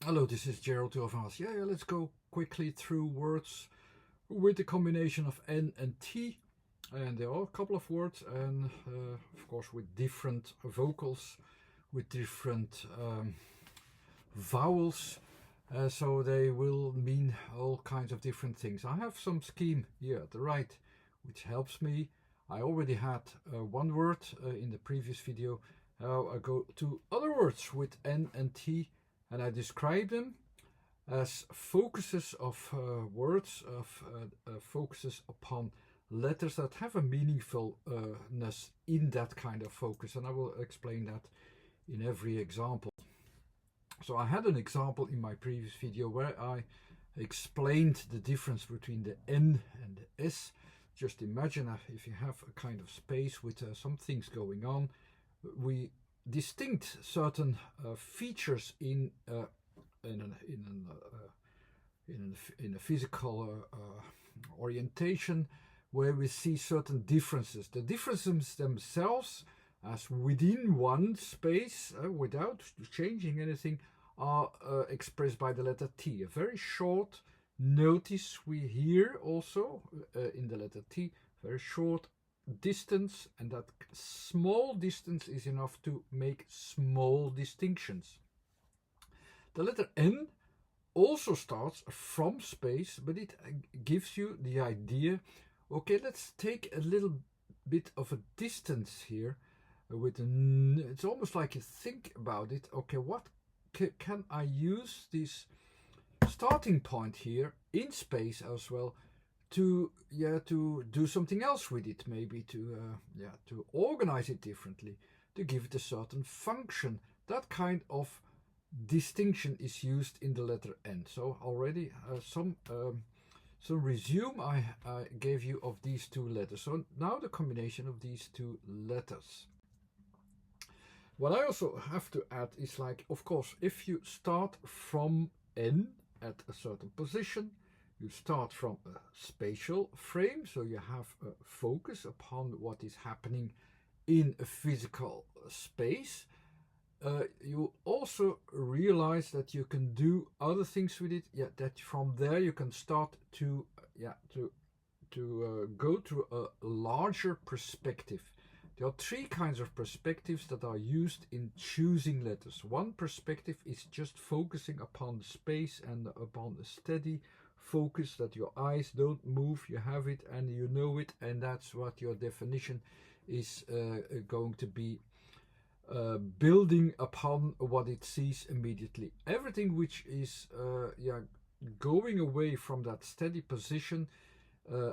Hello, this is Gerald Torvas. Yeah, let's go quickly through words with the combination of N and T. And there are a couple of words, and of course, with different vocals, with different vowels. So they will mean all kinds of different things. I have some scheme here at the right, which helps me. I already had one word in the previous video. Now I go to other words with N and T, and I describe them as focuses of words, of focuses upon letters that have a meaningfulness in that kind of focus, and I will explain that in every example. So I had an example in my previous video where I explained the difference between the N and the S. Just imagine if you have a kind of space with some things going on, we distinct certain features in a physical orientation where we see certain differences. The differences themselves, as within one space, without changing anything, are expressed by the letter T. A very short notice we hear also in the letter T, very short distance, and that small distance is enough to make small distinctions. The letter N also starts from space, but it gives you the idea, okay, let's take a little bit of a distance here with it's almost like you think about it, okay, what can I use this starting point here in space as well to do something else with it, maybe to organize it differently, to give it a certain function. That kind of distinction is used in the letter N. So already some resume I gave you of these two letters. So now the combination of these two letters. What I also have to add is, like, of course, if you start from N at a certain position, you start from a spatial frame, so you have a focus upon what is happening in a physical space. You also realize that you can do other things with it. Yeah, that from there you can start to go to a larger perspective. There are three kinds of perspectives that are used in choosing letters. One perspective is just focusing upon the space and upon a steady focus that your eyes don't move, you have it and you know it, and that's what your definition is going to be, building upon what it sees immediately. Everything which is going away from that steady position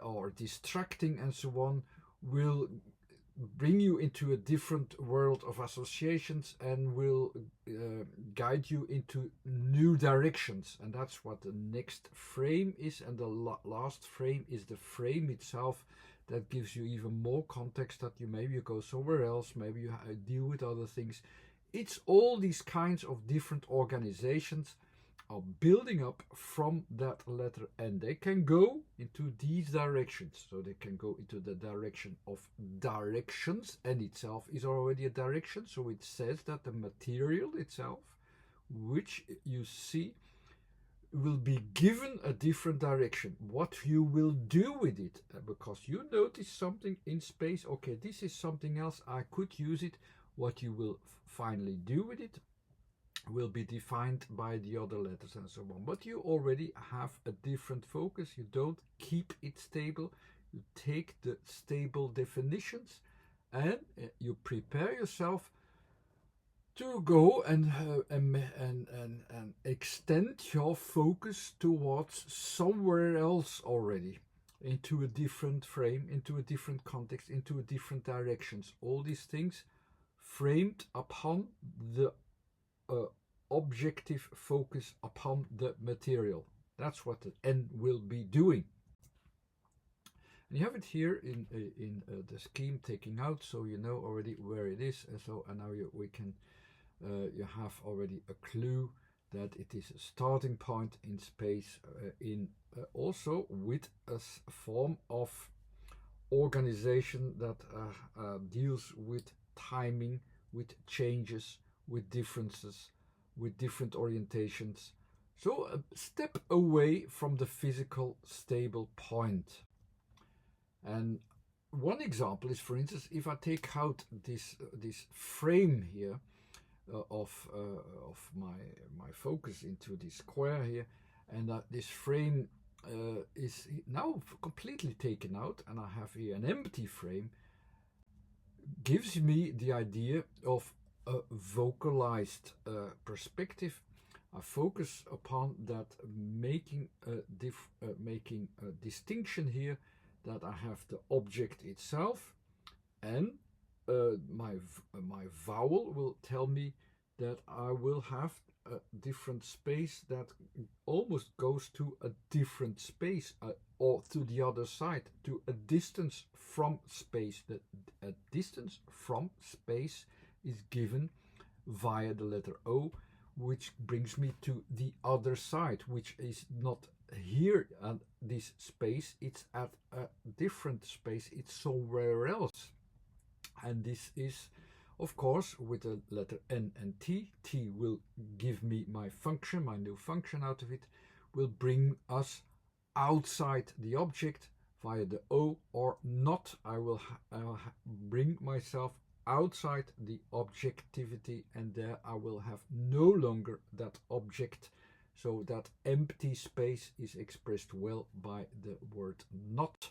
or distracting and so on will bring you into a different world of associations and will guide you into new directions. And that's what the next frame is, and the last frame is the frame itself that gives you even more context, that you go somewhere else, maybe you deal with other things. It's all these kinds of different organizations are building up from that letter N. They can go into these directions. So they can go into the direction of directions. N itself is already a direction. So it says that the material itself, which you see, will be given a different direction. What you will do with it, because you notice something in space, okay, this is something else, I could use it. What you will finally do with it will be defined by the other letters and so on. But you already have a different focus. You don't keep it stable. You take the stable definitions and you prepare yourself to go and extend your focus towards somewhere else already, into a different frame, into a different context, into a different directions. All these things framed upon the objective focus upon the material. That's what the N will be doing. And you have it here in the scheme taking out, so you know already where it is. And now we can you have already a clue that it is a starting point in space, also with a form of organization that deals with timing, with changes, with differences, with different orientations. So a step away from the physical stable point. And one example is, for instance, if I take out this frame here of my focus into this square here, and this frame is now completely taken out, and I have here an empty frame, gives me the idea of a vocalized perspective. I focus upon that, making a distinction here, that I have the object itself, and my vowel will tell me that I will have a different space that almost goes to a different space, or to the other side, to a distance from space. That a distance from space is given via the letter O, which brings me to the other side, which is not here at this space, it's at a different space, it's somewhere else. And this is, of course, with the letter N and T. T will give me my function, my new function out of it, will bring us outside the object via the O, or not. I will bring myself outside the objectivity, and there I will have no longer that object. So that empty space is expressed well by the word not,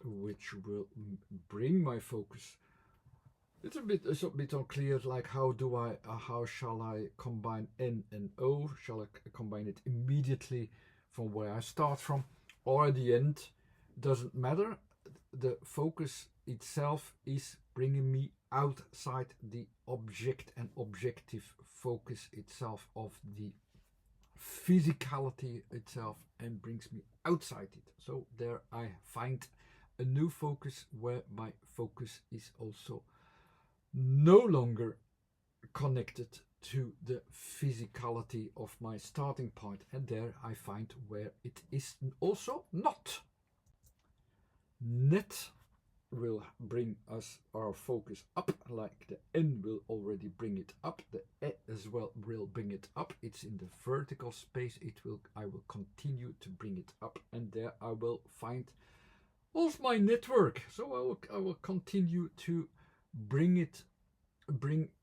which will bring my focus. It's a bit unclear, like how shall I combine N and O? Shall I combine it immediately from where I start from, or at the end? Doesn't matter. The focus itself is bringing me outside the object and objective focus itself of the physicality itself, and brings me outside it. So there I find a new focus, where my focus is also no longer connected to the physicality of my starting point, and there I find where it is also not. NAT will bring us our focus up, like the N will already bring it up, the E as well will bring it up. It's in the vertical space. I will continue to bring it up, and there I will find also my network. So I will continue to bring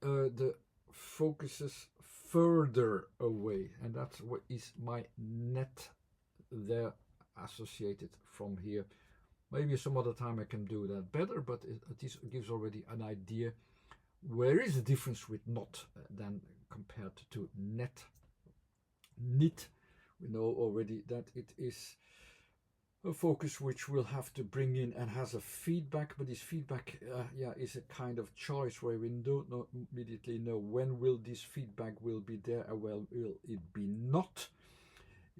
the focuses further away, and that's what is my NAT there associated from here. Maybe some other time I can do that better, but it gives already an idea where is the difference with not than compared to NAT. NIT, we know already that it is a focus which will have to bring in and has a feedback, but this feedback is a kind of choice where we don't immediately know when will this feedback will be there, or will it be not.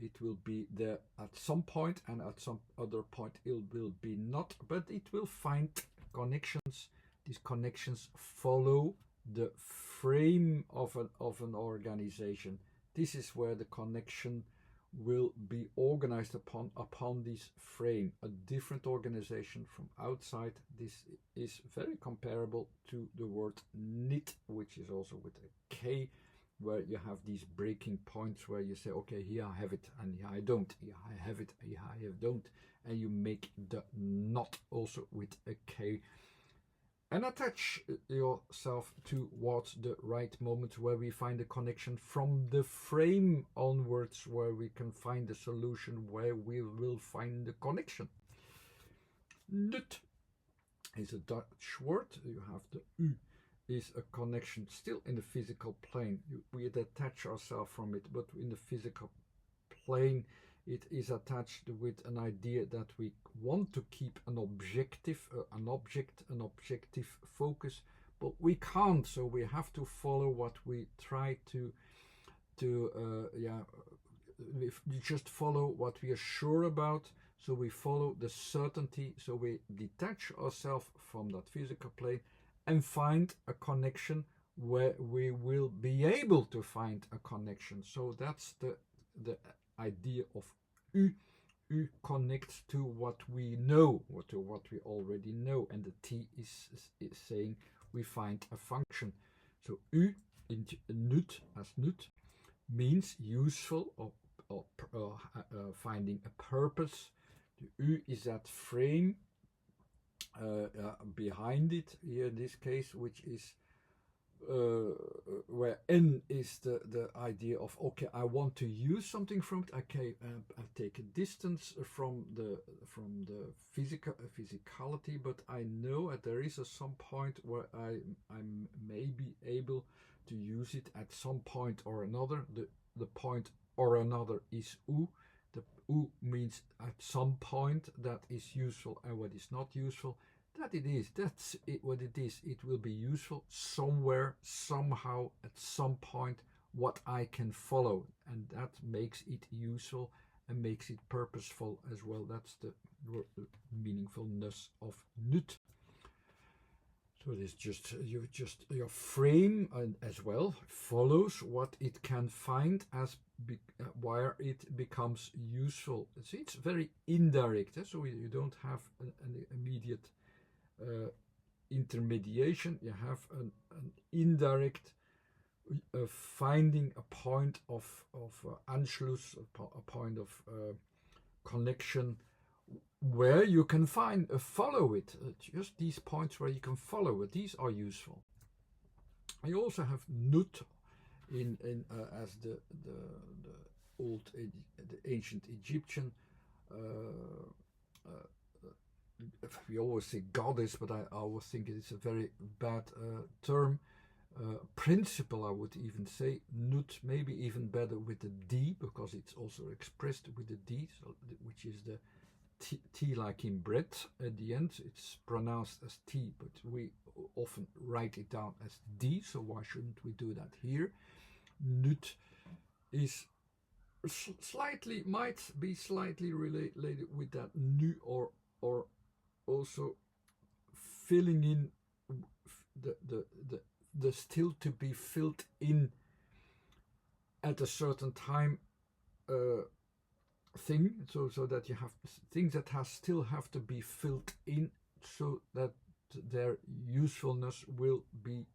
It will be there at some point, and at some other point it will be not, but it will find connections. These connections follow the frame of an organization. This is where the connection will be organized upon this frame. A different organization from outside. This is very comparable to the word NIT, which is also with a K, where you have these breaking points where you say, okay, here I have it, and here I don't, here I have it, here I don't, and you make the not also with a K, and attach yourself towards the right moment where we find a connection from the frame onwards, where we can find the solution, where we will find the connection. Nut is a Dutch word. You have the U is a connection still in the physical plane. We detach ourselves from it, but in the physical plane it is attached with an idea that we want to keep an objective focus, but we can't, so we have to follow what we try to we just follow what we are sure about. So we follow the certainty, so we detach ourselves from that physical plane and find a connection where we will be able to find a connection. So that's the idea of U. U connects to what we know, to what we already know, and the T is saying we find a function. So U NUT as NUT means useful or finding a purpose. The U is that frame behind it here in this case, which is where N is the idea of, okay, I want to use something from it. Okay, I take a distance from the physicality, but I know that there is some point where I may be able to use it at some point or another. The point or another is U. The U means at some point that is useful, and what is not useful, that it is. That's it, what it is. It will be useful somewhere, somehow, at some point, what I can follow, and that makes it useful and makes it purposeful as well. That's the meaningfulness of NUT. So it is just your frame as well follows what it can find as where it becomes useful. See, it's very indirect, so you don't have an immediate intermediation. You have an indirect finding a point of Anschluss, a point of connection, where you can follow it. Just these points where you can follow it. These are useful. I also have NUT in as the ancient Egyptian. We always say goddess, but I always think it's a very bad term. Principle, I would even say. NUT, maybe even better with the D, because it's also expressed with the D, so, which is the T like in bread at the end. It's pronounced as T, but we often write it down as D, so why shouldn't we do that here? NUT is might be slightly related with that nu, or also filling in the still to be filled in at a certain time thing, so that you have things that still have to be filled in, so that their usefulness will be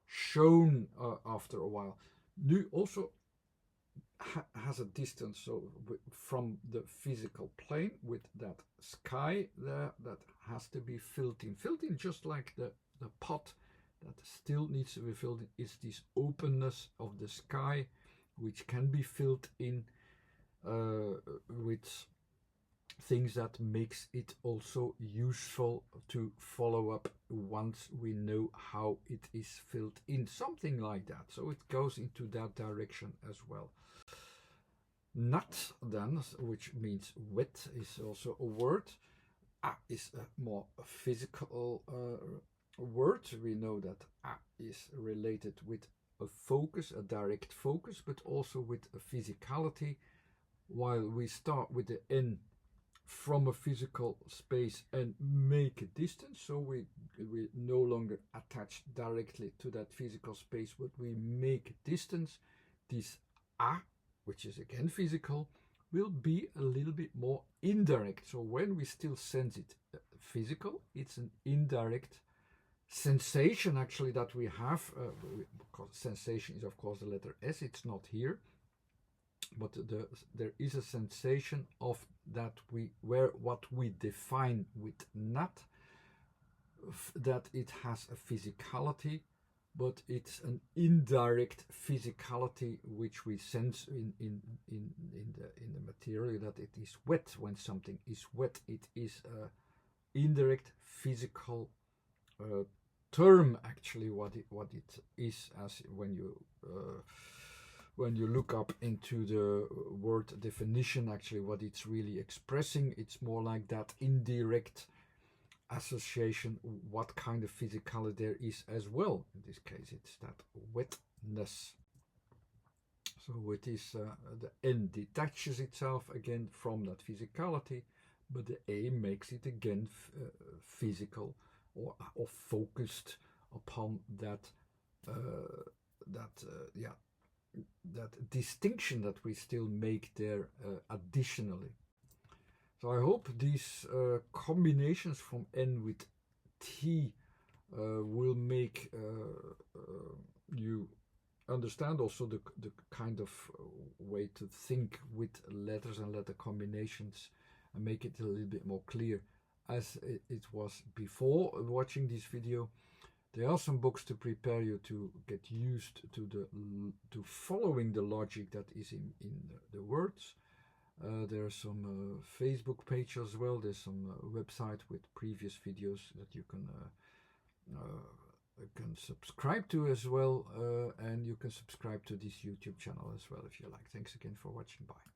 shown after a while. Nu also has a distance, so from the physical plane, with that sky there that has to be filled in, just like the pot that still needs to be filled in. Is this openness of the sky, which can be filled in with things that makes it also useful to follow up once we know how it is filled in, something like that. So it goes into that direction as well. NAT then, which means wet, is also a word. A is a more physical word. We know that A is related with a focus, a direct focus, but also with a physicality, while we start with the N from a physical space and make a distance, so we no longer attach directly to that physical space, but we make a distance. This A, which is again physical, will be a little bit more indirect. So when we still sense it physical, it's an indirect sensation actually that we have, because sensation is of course the letter S, it's not here, but there is a sensation of that what we define with NAT, that it has a physicality, but it's an indirect physicality which we sense in the material, that it is wet. When something is wet, it is a indirect physical term actually, what it is, as when you look up into the word definition, actually what it's really expressing, it's more like that indirect association, what kind of physicality there is as well. In this case, it's that wetness. So it is the N detaches itself again from that physicality, but the A makes it again physical, or focused upon that that distinction that we still make there additionally. So I hope these combinations from N with T will make you understand also the kind of way to think with letters and letter combinations and make it a little bit more clear as it was before watching this video. There are some books to prepare you to get used to following the logic that is in the words. There are some Facebook page as well. There's some website with previous videos that you can subscribe to as well, and you can subscribe to this YouTube channel as well if you like. Thanks again for watching. Bye.